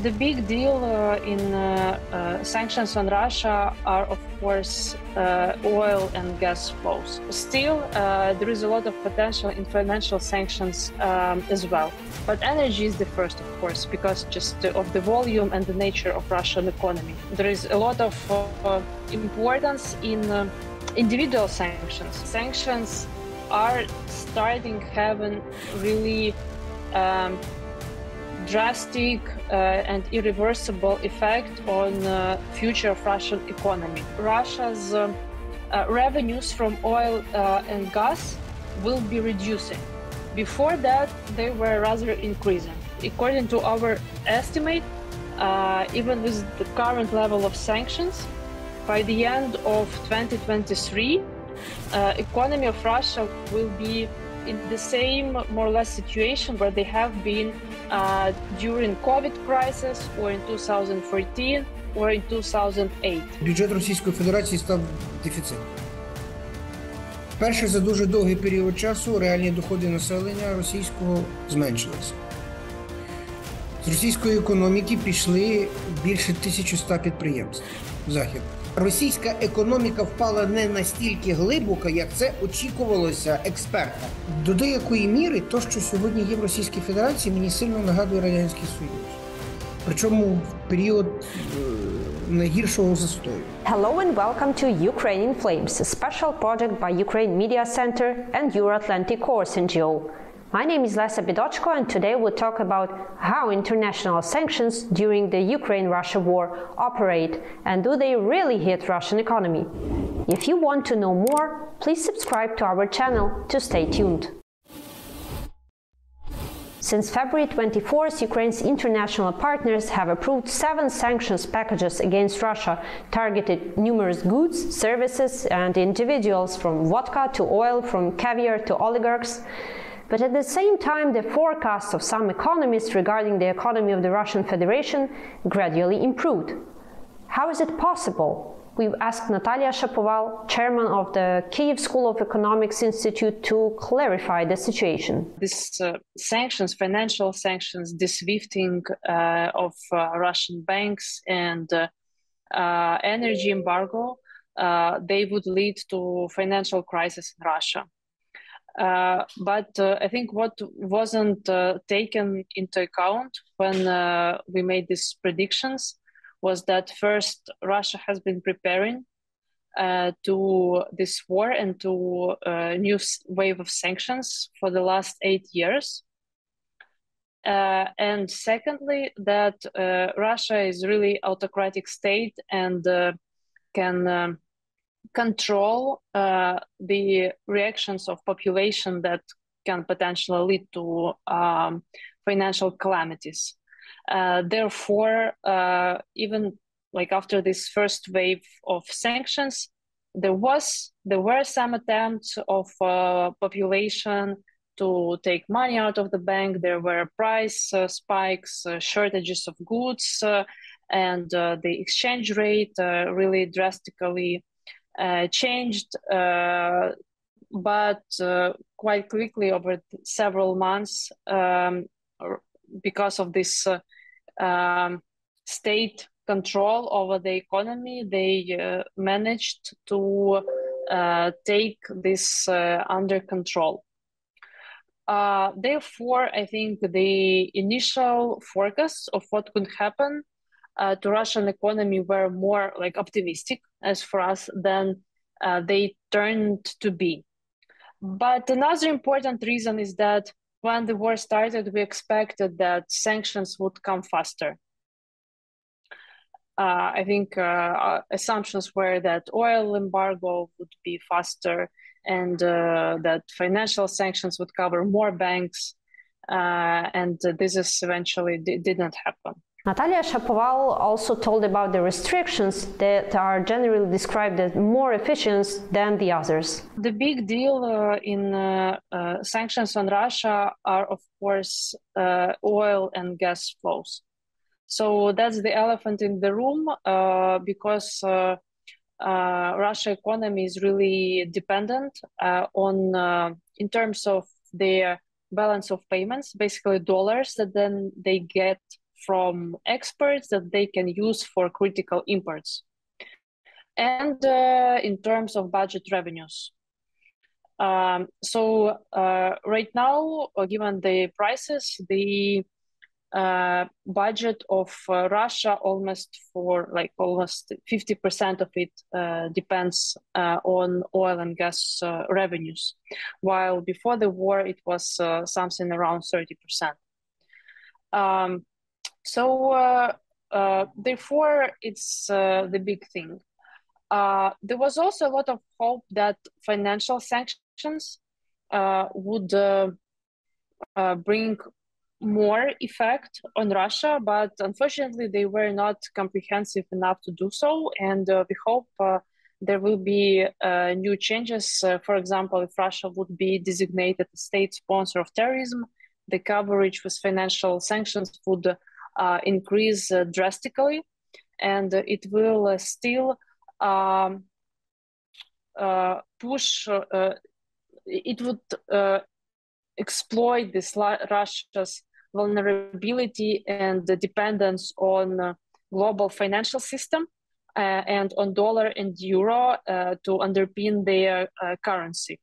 The big deal in sanctions on Russia are, of course, oil and gas flows. Still, there is a lot of potential in financial sanctions as well. But energy is the first, of course, because just of the volume and the nature of Russian economy. There is a lot of importance in individual sanctions. Sanctions are starting having really drastic and irreversible effect on future of Russian economy. Russia's revenues from oil and gas will be reducing. Before that, they were rather increasing. According to our estimate, even with the current level of sanctions, by the end of 2023, economy of Russia will be in the same, more or less, situation where they have been during COVID crisis, or in 2014, or in 2008. Бюджет Російської Федерації став дефіцитним. Перше, за дуже довгий період часу реальні доходи населення російського зменшилися. З російської економіки пішли більше 1100 підприємств західних. Російська економіка впала не настільки глибоко, як це очікувалося експертам. До деякої міри то, що сьогодні є в Російській Федерації, мені сильно нагадує Радянський Союз. Причому в період найгіршого застою. Hello and welcome to Ukraine in Flames, a special project by Ukraine Media Center and Euro-Atlantic Course NGO. My name is Lesa Bidochko, and today we'll talk about how international sanctions during the Ukraine-Russia war operate, and do they really hit Russian economy? If you want to know more, please subscribe to our channel to stay tuned. Since February 24th, Ukraine's international partners have approved 7 sanctions packages against Russia, targeted numerous goods, services, and individuals, from vodka to oil, from caviar to oligarchs. But at the same time, the forecasts of some economists regarding the economy of the Russian Federation gradually improved. How is it possible? We've asked Nataliia Shapoval, chairman of the Kyiv School of Economics Institute, to clarify the situation. These sanctions, financial sanctions, the swifting of Russian banks and energy embargo, they would lead to financial crisis in Russia. But I think what wasn't taken into account when we made these predictions was that first, Russia has been preparing to this war and to a new wave of sanctions for the last 8 years. And secondly, that Russia is really autocratic state and can control the reactions of population that can potentially lead to financial calamities. Therefore, even like after this first wave of sanctions, there were some attempts of population to take money out of the bank. There were price spikes, shortages of goods, and the exchange rate really drastically changed, but quite quickly over several months, because of this state control over the economy, they managed to take this under control. Therefore, I think the initial forecasts of what could happen to Russian economy were more like optimistic as for us than they turned to be. But another important reason is that when the war started, we expected that sanctions would come faster. I think assumptions were that oil embargo would be faster and that financial sanctions would cover more banks, and this is eventually did not happen. Nataliia Shapoval also told about the restrictions that are generally described as more efficient than the others. The big deal in sanctions on Russia are, of course, oil and gas flows. So that's the elephant in the room, because Russia economy is really dependent on, in terms of their balance of payments, basically dollars that then they get from exports that they can use for critical imports. And in terms of budget revenues. So right now, given the prices, the budget of Russia almost 50% of it depends on oil and gas revenues, while before the war it was something around 30%. Therefore, it's the big thing. There was also a lot of hope that financial sanctions would bring more effect on Russia, but unfortunately they were not comprehensive enough to do so, and we hope there will be new changes. For example, if Russia would be designated a state sponsor of terrorism, the coverage with financial sanctions would increase drastically, and it will still push, it would exploit this Russia's vulnerability and the dependence on global financial system and on dollar and euro to underpin their currency.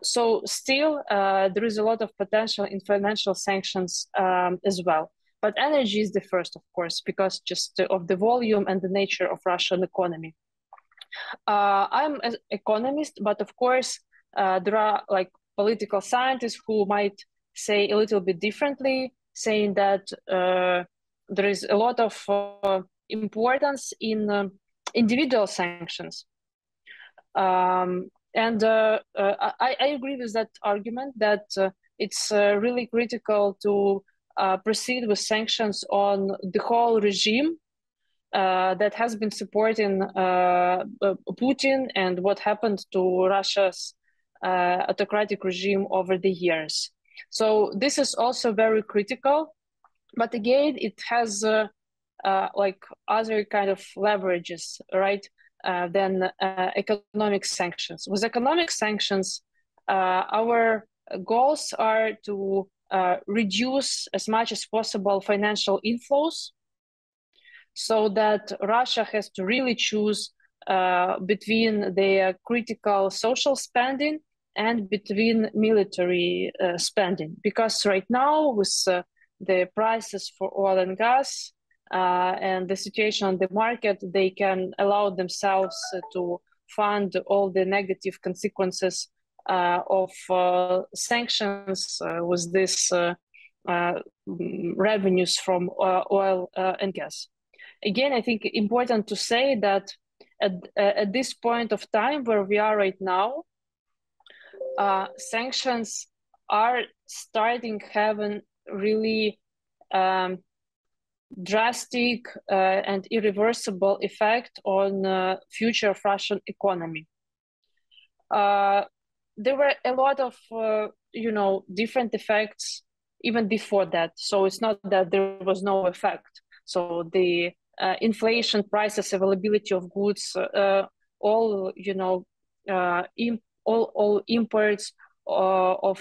So still, there is a lot of potential in financial sanctions as well. But energy is the first, of course, because just of the volume and the nature of Russian economy. I'm an economist, but of course, there are like political scientists who might say a little bit differently, saying that there is a lot of importance in individual sanctions. I agree with that argument that it's really critical to proceed with sanctions on the whole regime that has been supporting Putin and what happened to Russia's autocratic regime over the years. So this is also very critical, but again, it has like other kind of leverages, right, than economic sanctions. With economic sanctions, our goals are to reduce as much as possible financial inflows, so that Russia has to really choose between their critical social spending and between military spending. Because right now, with the prices for oil and gas and the situation on the market, they can allow themselves to fund all the negative consequences of sanctions with this revenues from oil and gas. Again, I think important to say that at this point of time where we are right now, sanctions are starting having really drastic and irreversible effect on future of Russian economy. There were a lot of different effects even before that, so it's not that there was no effect. So the inflation, prices, availability of goods, all imports of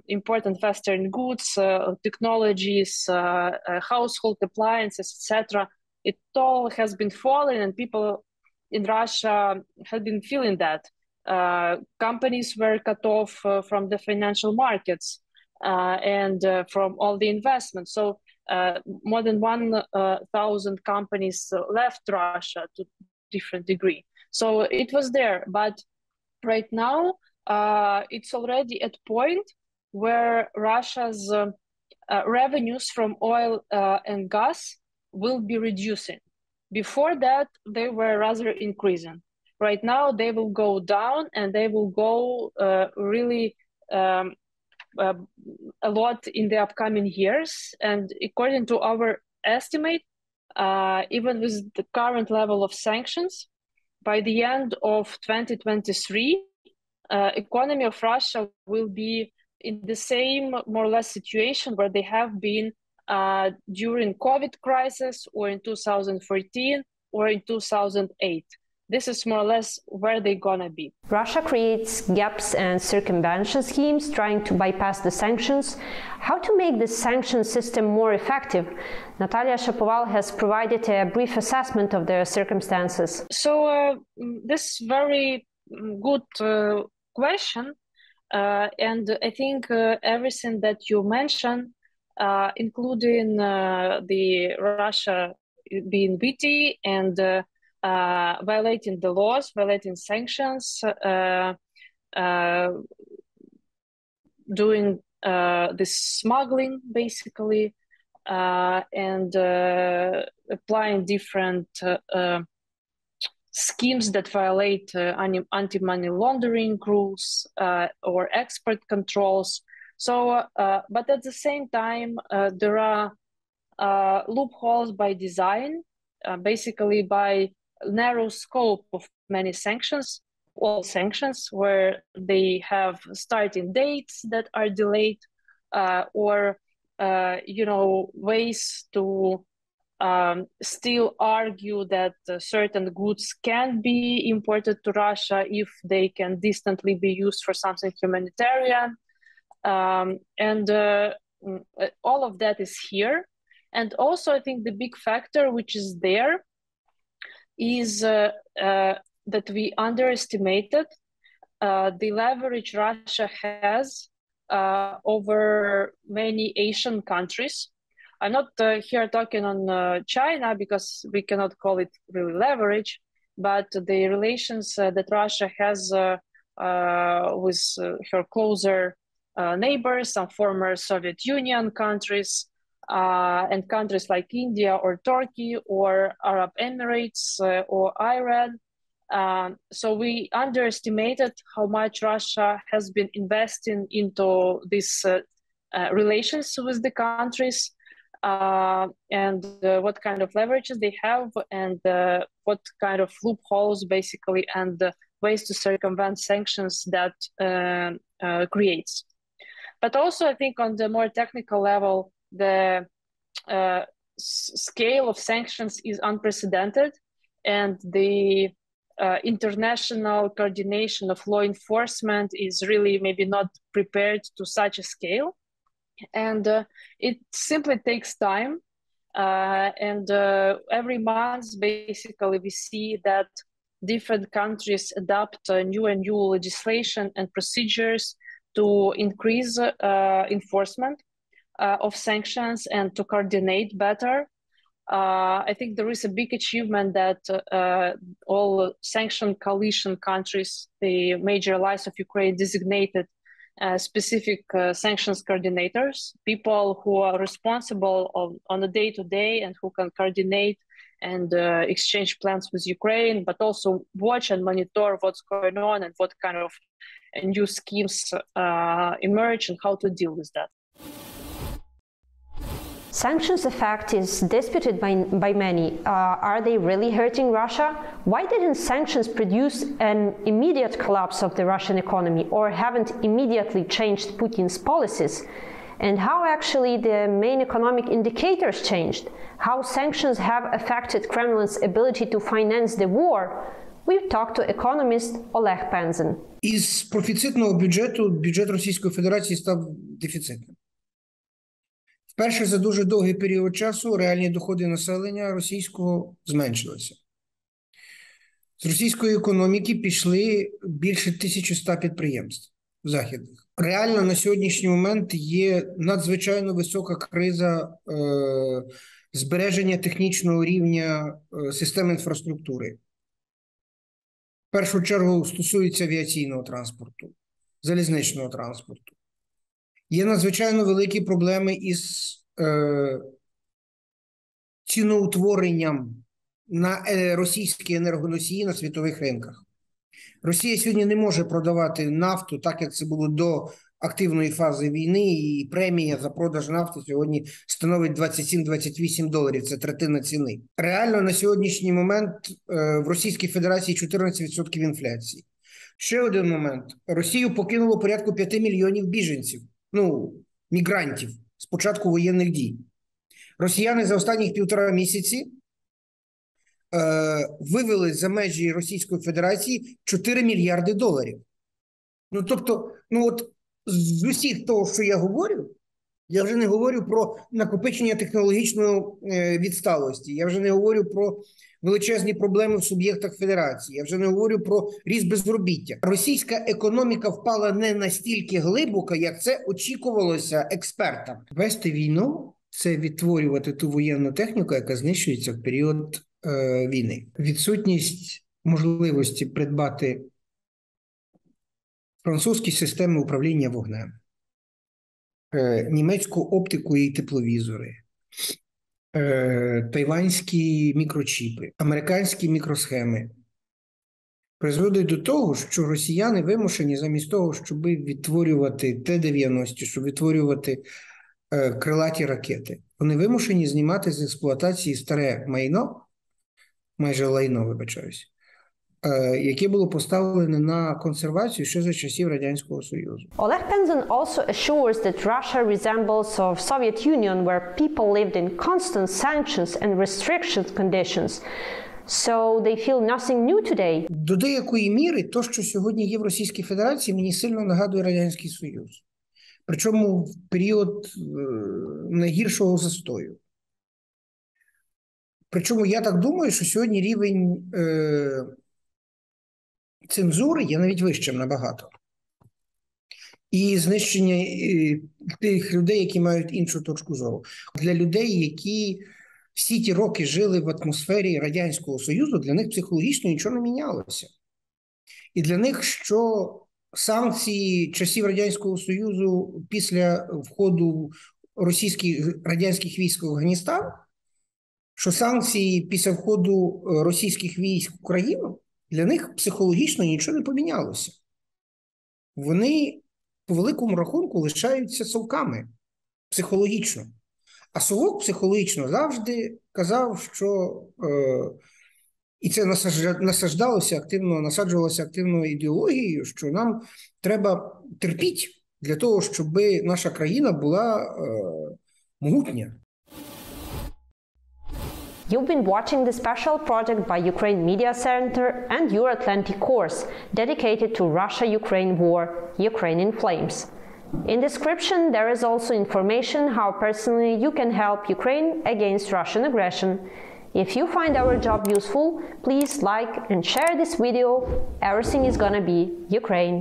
important Western goods, technologies, household appliances, etc. It all has been falling, and people in Russia have been feeling that. Companies were cut off from the financial markets and from all the investments. So more than 1,000 companies left Russia to different degree. So it was there, but right now it's already at point where Russia's revenues from oil and gas will be reducing. Before that, they were rather increasing. Right now, they will go down, and they will go really a lot in the upcoming years. And according to our estimate, even with the current level of sanctions, by the end of 2023, economy of Russia will be in the same more or less situation where they have been during COVID crisis, or in 2014, or in 2008. this is more or less where they're gonna be. Russia creates gaps and circumvention schemes trying to bypass the sanctions. How to make the sanction system more effective? Nataliia Shapoval has provided a brief assessment of the circumstances. So this very good question, and I think everything that you mentioned, including the Russia being witty and violating the laws, violating sanctions, doing this smuggling basically, and applying different schemes that violate anti-money laundering rules or export controls. So, but at the same time, there are loopholes by design, basically by narrow scope of many sanctions, all sanctions, where they have starting dates that are delayed, or ways to still argue that certain goods can be imported to Russia if they can distantly be used for something humanitarian, and all of that is here. And also, I think the big factor which is there is that we underestimated the leverage Russia has over many Asian countries. I'm not here talking on China because we cannot call it really leverage, but the relations that Russia has with her closer neighbors, some former Soviet Union countries, and countries like India or Turkey or Arab Emirates or Iran. So we underestimated how much Russia has been investing into these relations with the countries, and what kind of leverages they have, and what kind of loopholes basically, and ways to circumvent sanctions that creates. But also, I think on the more technical level, the scale of sanctions is unprecedented, and the international coordination of law enforcement is really maybe not prepared to such a scale. And it simply takes time. And every month, basically, we see that different countries adopt new and new legislation and procedures to increase enforcement of sanctions and to coordinate better. I think there is a big achievement that all sanction coalition countries, the major allies of Ukraine, designated specific sanctions coordinators, people who are responsible on a day-to-day and who can coordinate and exchange plans with Ukraine, but also watch and monitor what's going on and what kind of new schemes emerge and how to deal with that. Sanctions effect is disputed by many. Are they really hurting Russia? Why didn't sanctions produce an immediate collapse of the Russian economy, or haven't immediately changed Putin's policies? And how actually the main economic indicators changed? How sanctions have affected Kremlin's ability to finance the war? We've talked to economist Oleh Pendzyn. Із профіцитного бюджету бюджет Російської Федерації став дефіцитним. Вперше за дуже довгий період часу реальні доходи населення російського зменшилися. З російської економіки пішли більше 1100 підприємств західних. Реально на сьогоднішній момент є надзвичайно висока криза збереження технічного рівня систем інфраструктури. В першу чергу стосується авіаційного транспорту, залізничного транспорту. Є надзвичайно великі проблеми із ціноутворенням на російські енергоносії на світових ринках. Росія сьогодні не може продавати нафту, так як це було до активної фази війни, і премія за продаж нафти сьогодні становить $27-28. Це третина ціни. Реально на сьогоднішній момент в Російській Федерації 14% інфляції. Ще один момент. Росію покинуло порядку 5 мільйонів біженців, мігрантів з початку воєнних дій. Росіяни за останніх 1,5 місяці вивели за межі Російської Федерації 4 мільярди доларів. Ну, тобто, ну от з усіх того, що я говорю, я вже не говорю про накопичення технологічної відсталості, я вже не говорю про величезні проблеми в суб'єктах федерації, я вже не говорю про ріст безробіття. Російська економіка впала не настільки глибоко, як це очікувалося експертам. Вести війну – це відтворювати ту воєнну техніку, яка знищується в період війни. Відсутність можливості придбати французькі системи управління вогнем, німецьку оптику і тепловізори, тайванські мікрочіпи, американські мікросхеми призводить до того, що росіяни вимушені замість того, щоб відтворювати Т-90, щоб відтворювати крилаті ракети, вони вимушені знімати з експлуатації старе майно, майже лайно, вибачаюсь, яке було поставлене на консервацію ще за часів Радянського Союзу. Oleh Pendzyn also assures that Russia resembles the Soviet Union, where people lived in constant sanctions and restrictions conditions, so they feel nothing new today. До деякої міри то, що сьогодні є в Російській Федерації, мені сильно нагадує Радянський Союз. Причому в період найгіршого застою. Причому я так думаю, що сьогодні рівень цензури є навіть вищим набагато. І знищення тих людей, які мають іншу точку зору. Для людей, які всі ті роки жили в атмосфері Радянського Союзу, для них психологічно нічого не мінялося. І для них, що санкції часів Радянського Союзу після входу радянських військ в Афганістан, що санкції після входу російських військ в Україну, для них психологічно нічого не помінялося. Вони, по великому рахунку, лишаються совками психологічно. А совок психологічно завжди казав, що і це насаджувалося активною ідеологією, що нам треба терпіти для того, щоб наша країна була могутня. You've been watching the special project by Ukraine Media Center and Euro-Atlantic course dedicated to Russia-Ukraine war, Ukraine in Flames. In description there is also information how personally you can help Ukraine against Russian aggression. If you find our job useful, please like and share this video. Everything is gonna be Ukraine.